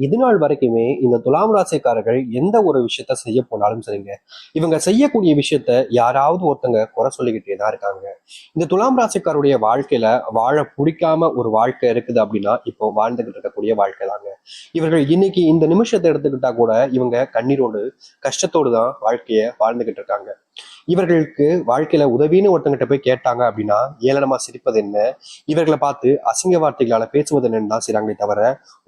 இது நாள் வரைக்குமே இந்த துலாம் ராசிக்காரர்கள் எந்த ஒரு விஷயத்த செய்ய போனாலும் சரிங்க, இவங்க செய்யக்கூடிய விஷயத்த யாராவது ஒருத்தங்க குறை சொல்லிக்கிட்டே தான் இருக்காங்க. இந்த துலாம் ராசிக்காருடைய வாழ்க்கையில வாழ பிடிக்காம ஒரு வாழ்க்கை இருக்குது அப்படின்னா இப்போ வாழ்ந்துகிட்டு இருக்கக்கூடிய வாழ்க்கை தாங்க. இவர்கள் இன்னைக்கு இந்த நிமிஷத்தை எடுத்துக்கிட்டா கூட இவங்க கண்ணீரோடு கஷ்டத்தோடு தான் வாழ்க்கைய வாழ்ந்துகிட்டு இருக்காங்க. இவர்களுக்கு வாழ்க்கையில உதவின்னு ஒருத்தங்கிட்ட போய் கேட்டாங்க அப்படின்னா ஏளனமா சிரிப்பது என்ன, இவர்களை பார்த்து அசிங்க வார்த்தைகளால பேசுவது என்னன்னு தான் செய்றாங்களே தவிர,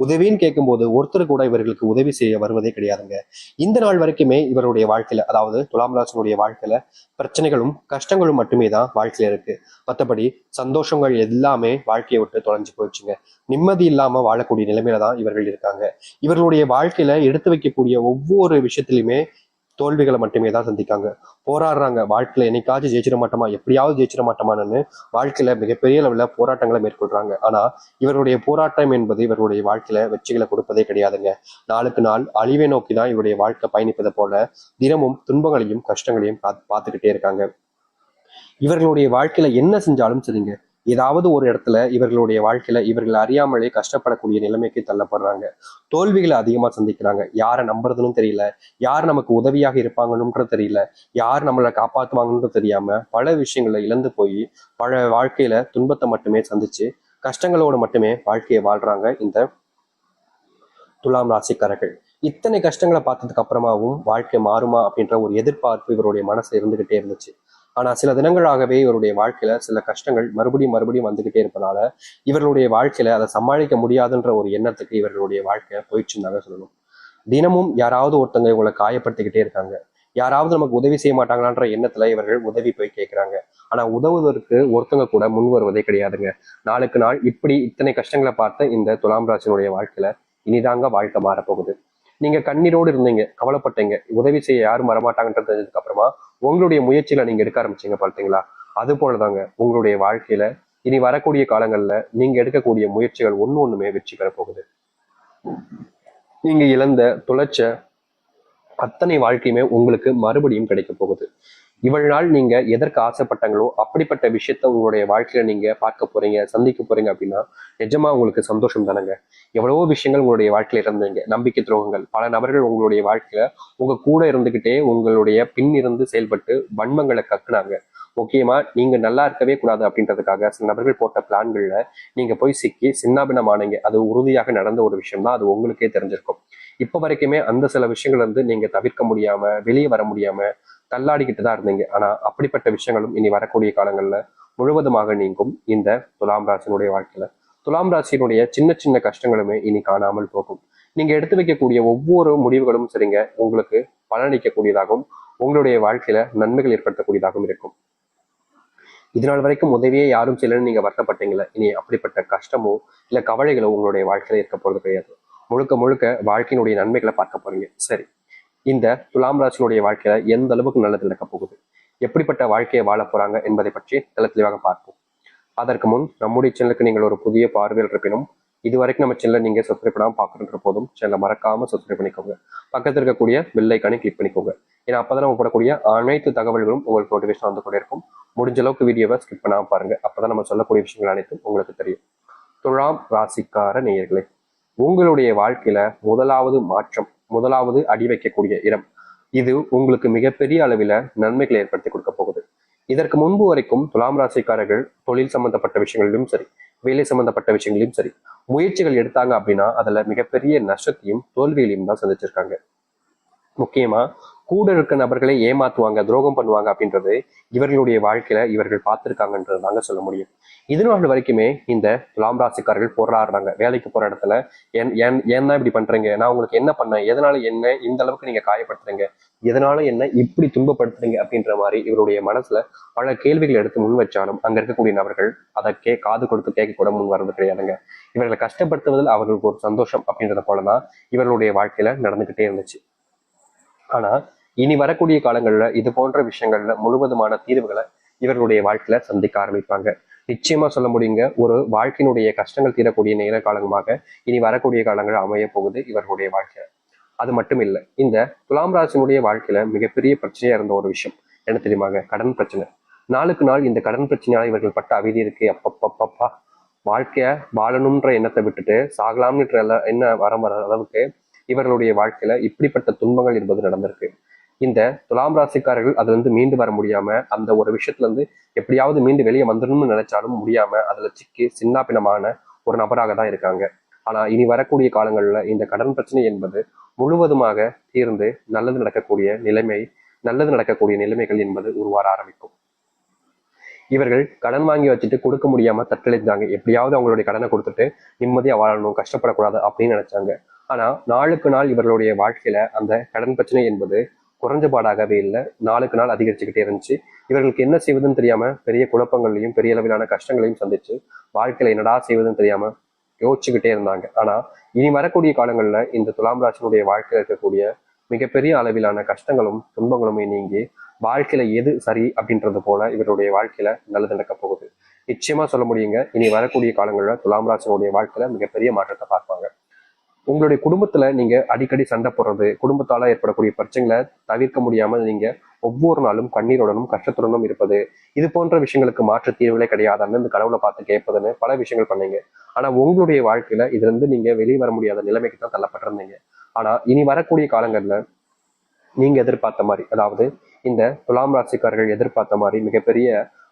உதவின்னு கேட்கும்போது ஒருத்தர் கூட இவர்களுக்கு உதவி செய்ய வருவதே கிடையாதுங்க. இந்த நாள் வரைக்குமே இவருடைய வாழ்க்கையில, அதாவது துலாம் ராசினுடைய வாழ்க்கையில பிரச்சனைகளும் கஷ்டங்களும் மட்டுமே தான் வாழ்க்கையில இருக்கு. மற்றபடி சந்தோஷங்கள் எல்லாமே வாழ்க்கையை விட்டு தொலைஞ்சு போயிடுச்சுங்க. நிம்மதி இல்லாம வாழக்கூடிய நிலைமையில தான் இவர்கள் இருக்காங்க. இவர்களுடைய வாழ்க்கையில எடுத்து வைக்கக்கூடிய ஒவ்வொரு விஷயத்திலுமே தோல்விகளை மட்டுமே தான் சந்திக்காங்க. போராடுறாங்க, வாழ்க்கையில என்னைக்காச்சும் ஜெயிச்சிட மாட்டோமா, எப்படியாவது ஜெயிச்சிட மாட்டோமான்னு வாழ்க்கையில மிகப்பெரிய அளவுல போராட்டங்களை மேற்கொள்றாங்க. ஆனா இவருடைய போராட்டம் என்பது இவருடைய வாழ்க்கையில வெற்றிகளை கொடுப்பதே கிடையாதுங்க. நாளுக்கு நாள் அழிவை நோக்கி தான் இவருடைய வாழ்க்கை பயணிப்பதை போல தினமும் துன்பங்களையும் கஷ்டங்களையும் பார்த்துக்கிட்டே இருக்காங்க. இவர்களுடைய வாழ்க்கையில என்ன செஞ்சாலும் சரிங்க, ஏதாவது ஒரு இடத்துல இவர்களுடைய வாழ்க்கையில இவர்கள் அறியாமலே கஷ்டப்படக்கூடிய நிலைமைக்கு தள்ளப்படுறாங்க. தோல்விகளை அதிகமா சந்திக்கிறாங்க. யாரை நம்புறதுன்னு தெரியல, யார் நமக்கு உதவியாக இருப்பாங்கன்னு தெரியல, யார் நம்மளை காப்பாத்துவாங்கன்னு தெரியாம பல விஷயங்களை இழந்து போய் பல வாழ்க்கையில துன்பத்தை மட்டுமே சந்திச்சு கஷ்டங்களோடு மட்டுமே வாழ்க்கையை வாழ்றாங்க இந்த துலாம் ராசிக்காரர்கள். இத்தனை கஷ்டங்களை பார்த்ததுக்கு அப்புறமாவும் வாழ்க்கை மாறுமா அப்படின்ற ஒரு எதிர்பார்ப்பு இவருடைய மனசுல இருந்துகிட்டே இருந்துச்சு. ஆனா சில தினங்களாகவே இவருடைய வாழ்க்கையில சில கஷ்டங்கள் மறுபடியும் மறுபடியும் வந்துகிட்டே இருப்பதால இவர்களுடைய வாழ்க்கையில அதை சமாளிக்க முடியாதுன்ற ஒரு எண்ணத்துக்கு இவர்களுடைய வாழ்க்கை போயிடுச்சுன்னு சொல்லணும். தினமும் யாராவது ஒருத்தங்க இவங்களை காயப்படுத்திக்கிட்டே இருக்காங்க. யாராவது நமக்கு உதவி செய்ய மாட்டாங்களான்ற எண்ணத்துல இவர்கள் உதவி போய் கேட்கிறாங்க. ஆனா உதவுவதற்கு ஒருத்தங்க கூட முன் வருவதே கிடையாதுங்க. நாளுக்கு நாள் இப்படி இத்தனை கஷ்டங்களை பார்த்த இந்த துலாம் ராசினுடைய வாழ்க்கையில இனிதாங்க வாழ்க்கை மாறப்போகுது. நீங்க கண்ணீரோடு இருந்தீங்க, கவலைப்பட்டீங்க, உதவி செய்ய யாரும் வரமாட்டாங்கன்றது தெரிஞ்சதுக்கு அப்புறமா உங்களுடைய முயற்சியில நீங்க எடுக்க ஆரம்பிச்சீங்க பார்த்தீங்களா? அது போலதாங்க உங்களுடைய வாழ்க்கையில இனி வரக்கூடிய காலங்கள்ல நீங்க எடுக்கக்கூடிய முயற்சிகள் ஒண்ணுமே வெற்றி பெற போகுது. நீங்க இழந்த துளைச்ச அத்தனை வாழ்க்கையுமே உங்களுக்கு மறுபடியும் கிடைக்க போகுது. இவ்வளவு நாள் நீங்க எதற்கு ஆசைப்பட்டாங்களோ அப்படிப்பட்ட விஷயத்த உங்களுடைய வாழ்க்கையில நீங்க பார்க்க போறீங்க, சந்திக்க போறீங்க அப்படின்னா நிஜமா உங்களுக்கு சந்தோஷம் தானங்க. எவ்வளவோ விஷயங்கள் உங்களுடைய வாழ்க்கையில இருந்தீங்க, நம்பிக்கை துரோகங்கள், பல நபர்கள் உங்களுடைய வாழ்க்கையில உங்க கூட இருந்துகிட்டே உங்களுடைய பின் இருந்து செயல்பட்டு வன்மங்களை கக்குனாங்க. முக்கியமா நீங்க நல்லா இருக்கவே கூடாது அப்படின்றதுக்காக சில நபர்கள் போட்ட பிளான்கள்ல நீங்க போய் சிக்கி சின்னாபின்னமானீங்க. அது உறுதியாக நடந்த ஒரு விஷயம் தான், அது உங்களுக்கே தெரிஞ்சிருக்கும். இப்ப வரைக்குமே அந்த சில விஷயங்கள் வந்து நீங்க தவிர்க்க முடியாம வெளியே வர முடியாம தள்ளாடிக்கிட்டு தான் இருந்தீங்க. ஆனா அப்படிப்பட்ட விஷயங்களும் இனி வரக்கூடிய காலங்கள்ல முழுவதுமாக நீங்கும் இந்த துலாம் ராசியினுடைய வாழ்க்கையில. துலாம் ராசியினுடைய சின்ன சின்ன கஷ்டங்களுமே இனி காணாமல் போகும். நீங்க எடுத்து வைக்கக்கூடிய ஒவ்வொரு முடிவுகளும் சரிங்க உங்களுக்கு பலனளிக்கக்கூடியதாகவும் உங்களுடைய வாழ்க்கையில நன்மைகள் ஏற்படுத்தக்கூடியதாகவும் இருக்கும். இதனால் வரைக்கும் உதவியே யாரும் செய்யலன்னு நீங்க வருத்தப்பட்டீங்களே, இனி அப்படிப்பட்ட கஷ்டமோ இல்ல கவலைகளோ உங்களுடைய வாழ்க்கையில இருக்க போறது கிடையாது. முழுக்க முழுக்க வாழ்க்கையினுடைய நன்மைகளை பார்க்க போறீங்க. சரி, இந்த துலாம் ராசியினுடைய வாழ்க்கையில எந்த அளவுக்கு நல்லது நடக்க போகுது, எப்படிப்பட்ட வாழ்க்கையை வாழ போறாங்க என்பதை பற்றி தெளிவாக பார்ப்போம். அதற்கு முன் நம்முடைய சேனலுக்கு நீங்கள் ஒரு புதிய பார்வையில் இருப்பினும் இதுவரைக்கும் நம்ம சேனலை நீங்க சப்ஸ்கிரைப் பண்ணாம பார்க்கணுன்ற போதும் சேனலை மறக்காம சப்ஸ்கிரைப் பண்ணிக்கோங்க. பக்கத்தில் இருக்கக்கூடிய பெல் ஐக்கானை கிளிக் பண்ணிக்கோங்க. ஏன்னா அப்பதான் நம்ம போடக்கூடிய அனைத்து தகவல்களும் உங்களுக்கு நோட்டிஃபிகேஷன் வந்து கூட இருக்கும். முடிஞ்ச அளவுக்கு வீடியோவை ஸ்கிப் பண்ணாம பாருங்க. அப்பதான் நம்ம சொல்லக்கூடிய விஷயங்கள் அனைத்தும் உங்களுக்கு தெரியும். துலாம் ராசிக்கார நேயர்களே, உங்களுடைய வாழ்க்கையில முதலாவது மாற்றம், முதலாவது அடி வைக்கக்கூடிய இடம், இது உங்களுக்கு மிகப்பெரிய அளவில் நன்மைகளை ஏற்படுத்தி கொடுக்க போகுது. இதற்கு முன்பு வரைக்கும் துலாம் ராசிக்காரர்கள் தொழில் சம்பந்தப்பட்ட விஷயங்களிலும் சரி, வேலை சம்பந்தப்பட்ட விஷயங்களிலும் சரி முயற்சிகள் எடுத்தாங்க அப்படின்னா அதுல மிகப்பெரிய நஷ்டத்தையும் தோல்வியையும் தான் சந்திச்சிருக்காங்க. முக்கியமா கூட இருக்க நபர்களை ஏமாத்துவாங்க, துரோகம் பண்ணுவாங்க அப்படின்றது இவர்களுடைய வாழ்க்கையில இவர்கள் பார்த்திருக்காங்கன்றது தாங்க சொல்ல முடியும். இது நாள் வரைக்குமே இந்த துலாம் ராசிக்காரர்கள் போராடுறாங்க. வேலைக்கு போற இடத்துல ஏன் தான் இப்படி பண்றீங்க, நான் உங்களுக்கு என்ன பண்ணேன், எதனால என்ன இந்த அளவுக்கு நீங்க காயப்படுத்துறீங்க, எதனால என்ன இப்படி துன்பப்படுத்துறீங்க அப்படின்ற மாதிரி இவருடைய மனசுல பல கேள்விகள் எடுத்து முன் வச்சாலும் அங்க இருக்கக்கூடிய நபர்கள் அதை காது கொடுத்து கேட்க கூட முன் வர்றது கிடையாதுங்க. இவர்களை கஷ்டப்படுத்துவதில் அவர்களுக்கு ஒரு சந்தோஷம் அப்படின்றத போலதான் இவர்களுடைய வாழ்க்கையில நடந்துகிட்டே இருந்துச்சு. ஆனா இனி வரக்கூடிய காலங்கள்ல இது போன்ற விஷயங்கள்ல முழுவதுமான தீர்வுகளை இவர்களுடைய வாழ்க்கையில சந்திக்க ஆரம்பிப்பாங்க. நிச்சயமா சொல்ல முடியுங்க, ஒரு வாழ்க்கையினுடைய கஷ்டங்கள் தீரக்கூடிய நேர காலமாக இனி வரக்கூடிய காலங்கள் அமைய போகுது இவர்களுடைய வாழ்க்கையில. அது மட்டும் இல்லை, இந்த துலாம் ராசினுடைய வாழ்க்கையில மிகப்பெரிய பிரச்சனையா இருந்த ஒரு விஷயம் என்ன தெரியுமாங்க? கடன் பிரச்சனை. நாளுக்கு நாள் இந்த கடன் பிரச்சனையால இவர்கள் பட்ட அவதி இருக்கு அப்பப்பப்பா வாழ்க்கைய வாழணுன்ற எண்ணத்தை விட்டுட்டு சாகலாம்ன்ற என்ன வர அளவுக்கு இவர்களுடைய வாழ்க்கையில இப்படிப்பட்ட துன்பங்கள் என்பது நடந்திருக்கு. இந்த துலாம் ராசிக்காரர்கள் அதுல இருந்து மீண்டு வர முடியாம, அந்த ஒரு விஷயத்துல இருந்து எப்படியாவது மீண்டு வெளியே வந்துடணும்னு நினைச்சாலும் முடியாம அதுல சிக்கி சின்னாபின்னமான ஒரு நபராக தான் இருக்காங்க. ஆனா இனி வரக்கூடிய காலங்கள்ல இந்த கடன் பிரச்சனை என்பது முழுவதுமாக தீர்ந்து நல்லது நடக்கக்கூடிய நிலைமைகள் என்பது உருவார ஆரம்பிக்கும். இவர்கள் கடன் வாங்கி வச்சுட்டு கொடுக்க முடியாம தத்தளித்தாங்க. எப்படியாவது அவங்களுடைய கடனை கொடுத்துட்டு நிம்மதியா வாழணும், கஷ்டப்படக்கூடாது அப்படின்னு நினைச்சாங்க. ஆனா நாளுக்கு நாள் இவர்களுடைய வாழ்க்கையில அந்த கடன் பிரச்சனை என்பது குறைஞ்சபாடாகவே இல்லை, நாளுக்கு நாள் அதிகரிச்சுக்கிட்டே இருந்துச்சு. இவர்களுக்கு என்ன செய்வதுன்னு தெரியாம பெரிய குழப்பங்களையும் பெரிய அளவிலான கஷ்டங்களையும் சந்திச்சு வாழ்க்கையில என்னடா செய்வதுன்னு தெரியாம யோசிச்சுக்கிட்டே இருந்தாங்க. ஆனா இனி வரக்கூடிய காலங்கள்ல இந்த துலாம் ராசினுடைய வாழ்க்கையில் இருக்கக்கூடிய மிகப்பெரிய அளவிலான கஷ்டங்களும் துன்பங்களுமே நீங்கி வாழ்க்கையில எது சரி அப்படின்றது போல இவருடைய வாழ்க்கையில நல்லது நடக்க போகுது. நிச்சயமா சொல்ல முடியுங்க, இனி வரக்கூடிய காலங்களில் துலாம் ராசினுடைய வாழ்க்கையில மிகப்பெரிய மாற்றத்தை பார்ப்பாங்க. உங்களுடைய குடும்பத்துல நீங்க அடிக்கடி சண்டை போடுறது, குடும்பத்தால ஏற்படக்கூடிய பிரச்சனைகளை தவிர்க்க முடியாம நீங்க ஒவ்வொரு நாளும் கண்ணீருடனும் கஷ்டத்துடனும் இருப்பது, இது போன்ற விஷயங்களுக்கு மாற்று தீர்வுகளே கிடையாதுன்னு இந்த கடவுளை பார்த்து கேட்பதுன்னு பல விஷயங்கள் பண்ணீங்க. ஆனா உங்களுடைய வாழ்க்கையில இதுல இருந்து நீங்க வெளியே வர முடியாத நிலைமைக்கு தான் தள்ளப்பட்டிருந்தீங்க. ஆனா இனி வரக்கூடிய காலங்கள்ல நீங்க எதிர்பார்த்த மாதிரி, அதாவது இந்த துலாம் ராசிக்காரர்கள் எதிர்பார்த்த மாதிரி மிகப்பெரிய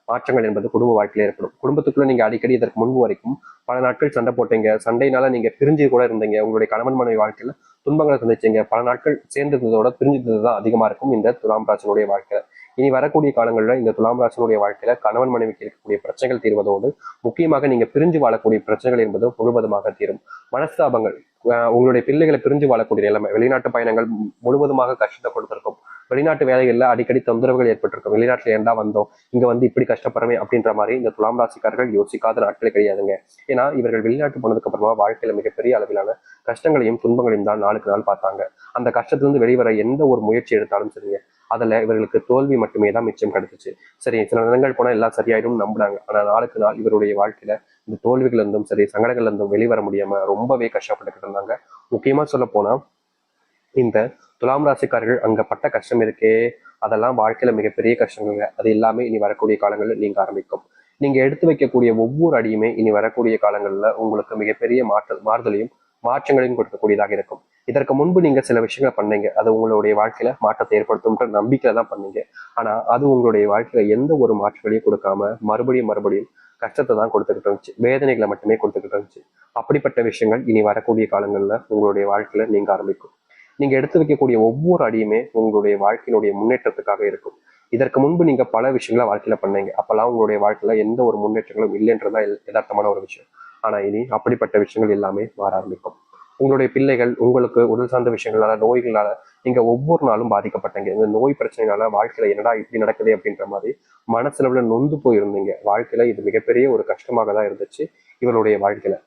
மாற்றங்கள் என்பது குடும்ப வாழ்க்கையில ஏற்படும். குடும்பத்துக்குள்ள நீங்க அடிக்கடி இதற்கு முன்பு வரைக்கும் பல நாட்கள் சண்டை போட்டீங்க, சண்டையினால நீங்க பிரிஞ்சு கூட இருந்தீங்க, உங்களுடைய கணவன் மனைவி வாழ்க்கையில துன்பங்களை சந்திச்சீங்க, பல நாட்கள் சேர்ந்திருந்ததோட பிரிஞ்சிருந்தது தான் அதிகமா இருக்கும் இந்த துலாம் ராசினுடைய வாழ்க்கையில. இனி வரக்கூடிய காலங்களில் இந்த துலாம் ராசினுடைய வாழ்க்கையில கணவன் மனைவிக்கு இருக்கக்கூடிய பிரச்சனைகள் தீர்வதோடு முக்கியமாக நீங்க பிரிஞ்சு வாழக்கூடிய பிரச்சனைகள் என்பது முழுவதுமாக தீரும். மனஸ்தாபங்கள், உங்களுடைய பிள்ளைகளை பிரிஞ்சு வாழக்கூடிய நிலைமை, வெளிநாட்டு பயணங்கள் முழுவதுமாக கஷ்டத்தை கொடுத்திருக்கும், வெளிநாட்டு வேலைகள்ல அடிக்கடி தொந்தரவுகள் ஏற்பட்டிருக்கும், வெளிநாட்டுல ஏண்டா வந்தோம், இங்க வந்து இப்படி கஷ்டப்படுறமே அப்படின்ற மாதிரி இந்த துலாம் ராசிக்காரர்கள் யோசிக்காத நாட்களே கிடையாதுங்க. ஏன்னா இவர்கள் வெளிநாட்டு போனதுக்கு அப்புறமா வாழ்க்கையில மிகப்பெரிய அளவிலான கஷ்டங்களையும் துன்பங்களையும் தான் நாளுக்கு நாள் பார்த்தாங்க. அந்த கஷ்டத்திலிருந்து வெளிவர எந்த ஒரு முயற்சி எடுத்தாலும் சரிங்க, அதுல இவர்களுக்கு தோல்வி மட்டுமே தான் மிச்சம் கிடைச்சிச்சு. சரி, சில நேரங்கள் போனா எல்லாம் சரியாயிடும் நம்பினாங்க. ஆனா நாளுக்கு நாள் இவருடைய வாழ்க்கையில இந்த தோல்விகள் இருந்தும் சரி, சங்கடங்கள் இருந்தும் வெளிவர முடியாம ரொம்பவே கஷ்டப்பட்டுக்கிட்டு இருந்தாங்க. முக்கியமா சொல்ல போனா இந்த துலாம் ராசிக்காரர்கள் அங்க பட்ட கஷ்டம் இருக்கே, அதெல்லாம் வாழ்க்கையில மிகப்பெரிய கஷ்டங்கள். அது எல்லாமே இனி வரக்கூடிய காலங்களில் நீங்க ஆரம்பிக்கும். நீங்க எடுத்து வைக்கக்கூடிய ஒவ்வொரு அடியுமே இனி வரக்கூடிய காலங்கள்ல உங்களுக்கு மிகப்பெரிய மாறுதலையும் மாற்றங்களையும் கொடுக்கக்கூடியதாக இருக்கும். இதற்கு முன்பு நீங்க சில விஷயங்களை பண்ணீங்க, அது உங்களுடைய வாழ்க்கையில மாற்றத்தை ஏற்படுத்தும்ன்ற நம்பிக்கையில தான் பண்ணீங்க. ஆனா அது உங்களுடைய வாழ்க்கையில எந்த ஒரு மாற்றங்களையும் கொடுக்காம மறுபடியும் கஷ்டத்தை தான் கொடுத்துக்கிட்டு இருந்துச்சு, வேதனைகளை மட்டுமே கொடுத்துக்கிட்டு இருந்துச்சு. அப்படிப்பட்ட விஷயங்கள் இனி வரக்கூடிய காலங்கள்ல உங்களுடைய வாழ்க்கையில நீங்க ஆரம்பிக்கும். நீங்க எடுத்து வைக்கக்கூடிய ஒவ்வொரு அடியுமே உங்களுடைய வாழ்க்கையினுடைய முன்னேற்றத்துக்காக இருக்கும். இதற்கு முன்பு நீங்க பல விஷயங்களை வாழ்க்கையில பண்ணீங்க, அப்பெல்லாம் உங்களுடைய வாழ்க்கையில எந்த ஒரு முன்னேற்றங்களும் இல்லைன்றதான் யதார்த்தமான ஒரு விஷயம். ஆனா இனி அப்படிப்பட்ட விஷயங்கள் எல்லாமே மாற ஆரம்பிக்கும். உங்களுடைய பிள்ளைகள் உங்களுக்கு உடல் சார்ந்த விஷயங்களால, நோய்களால நீங்க ஒவ்வொரு நாளும் பாதிக்கப்பட்டீங்க. இந்த நோய் பிரச்சனைனால வாழ்க்கையில என்னடா இப்படி நடக்குது அப்படின்ற மாதிரி மனசுல நொந்து போயிருந்தீங்க. வாழ்க்கையில இது மிகப்பெரிய ஒரு கஷ்டமாக தான் இருந்துச்சு இவருடைய வாழ்க்கையில.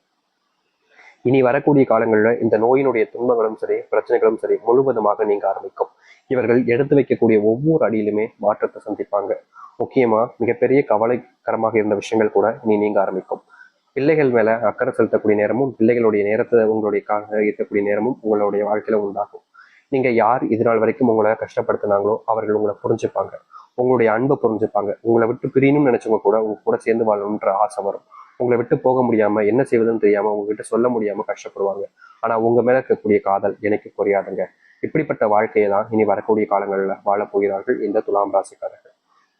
இனி வரக்கூடிய காலங்களில் இந்த நோயினுடைய துன்பங்களும் சரி, பிரச்சனைகளும் சரி முழுவதுமாக நீங்க ஆரம்பிக்கும். இவர்கள் எடுத்து வைக்கக்கூடிய ஒவ்வொரு அடியிலுமே மாற்றத்தை சந்திப்பாங்க. முக்கியமா மிகப்பெரிய கவலைக்கரமாக இருந்த விஷயங்கள் கூட இனி நீங்க ஆரம்பிக்கும். பிள்ளைகள் மேல அக்கறை செலுத்தக்கூடிய நேரமும், பிள்ளைகளுடைய நேரத்தை உங்களுடைய இருக்கக்கூடிய நேரமும் உங்களுடைய வாழ்க்கையில உண்டாகும். நீங்க யார் இதனால் வரைக்கும் உங்களை கஷ்டப்படுத்தினாங்களோ அவர்கள் உங்களை புரிஞ்சுப்பாங்க, உங்களுடைய அன்பை புரிஞ்சுப்பாங்க. உங்களை விட்டு பிரியணும்னு நினைச்சவங்க கூட உங்க கூட சேர்ந்து வாழணுன்ற ஆசை வரும். உங்களை விட்டு போக முடியாம என்ன செய்வதுன்னு தெரியாம உங்ககிட்ட சொல்ல முடியாம கஷ்டப்படுவாங்க. ஆனா உங்க மேல இருக்கக்கூடிய காதல் எனக்கு புரியாதுங்க. இப்படிப்பட்ட வாழ்க்கையை தான் இனி வரக்கூடிய காலங்களில் வாழப் போகிறார்கள் இந்த துலாம் ராசிக்காரர்கள்.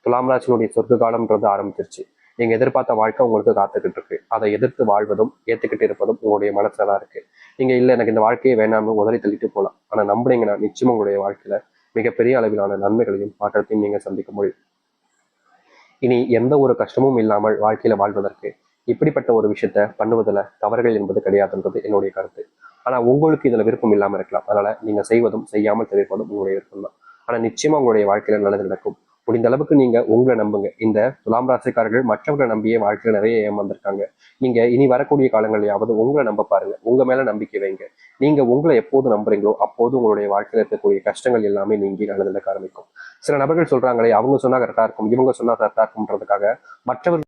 துலாம் ராசினுடைய சொர்க்க காலம்ன்றது ஆரம்பிச்சிருச்சு. நீங்க எதிர்பார்த்த வாழ்க்கை உங்களுக்கு காத்துக்கிட்டு இருக்கு. அதை எதிர்த்து வாழ்வதும் ஏத்துக்கிட்டு இருப்பதும் உங்களுடைய மனசுலதான் இருக்கு. நீங்க இல்ல எனக்கு இந்த வாழ்க்கையை வேணாம்னு உதறி தள்ளிட்டு போகலாம், ஆனா நம்புனீங்கன்னா நிச்சயம் உங்களுடைய வாழ்க்கையில மிகப்பெரிய அளவிலான நன்மைகளையும் மாற்றத்தையும் நீங்க சந்திக்க முடியும். இனி எந்த ஒரு கஷ்டமும் இல்லாமல் வாழ்க்கையில வாழ்வதற்கு இப்படிப்பட்ட ஒரு விஷயத்த பண்ணுவதில் தவறுகள் என்பது கிடையாதுன்றது என்னுடைய கருத்து. ஆனா உங்களுக்கு இதுல விருப்பம் இல்லாம இருக்கலாம், அதனால நீங்க செய்வதும் செய்யாமல் தவிர்ப்பதும் உங்களுடைய விருப்பம் தான். ஆனா நிச்சயமா உங்களுடைய வாழ்க்கையில நல்லது நடக்கும். முடிந்த அளவுக்கு நீங்க உங்களை நம்புங்க. இந்த துலாம் ராசிக்காரர்கள் மற்றவர்களை நம்பியே வாழ்க்கையில நிறைய ஏமாந்திருக்காங்க. நீங்க இனி வரக்கூடிய காலங்களையாவது உங்களை நம்ப பாருங்க, உங்க மேல நம்பிக்கை வைங்க. நீங்க உங்களை எப்போது நம்புறீங்களோ அப்போது உங்களுடைய வாழ்க்கையில இருக்கக்கூடிய கஷ்டங்கள் எல்லாமே நீங்கி நல்லது நடக்க ஆரம்பிக்கும். சில நபர்கள் சொல்றாங்களே, அவங்க சொன்னா கரெக்டா இருக்கும், இவங்க சொன்னா கரெக்டா இருக்கும்ன்றதுக்காக மற்றவர்கள்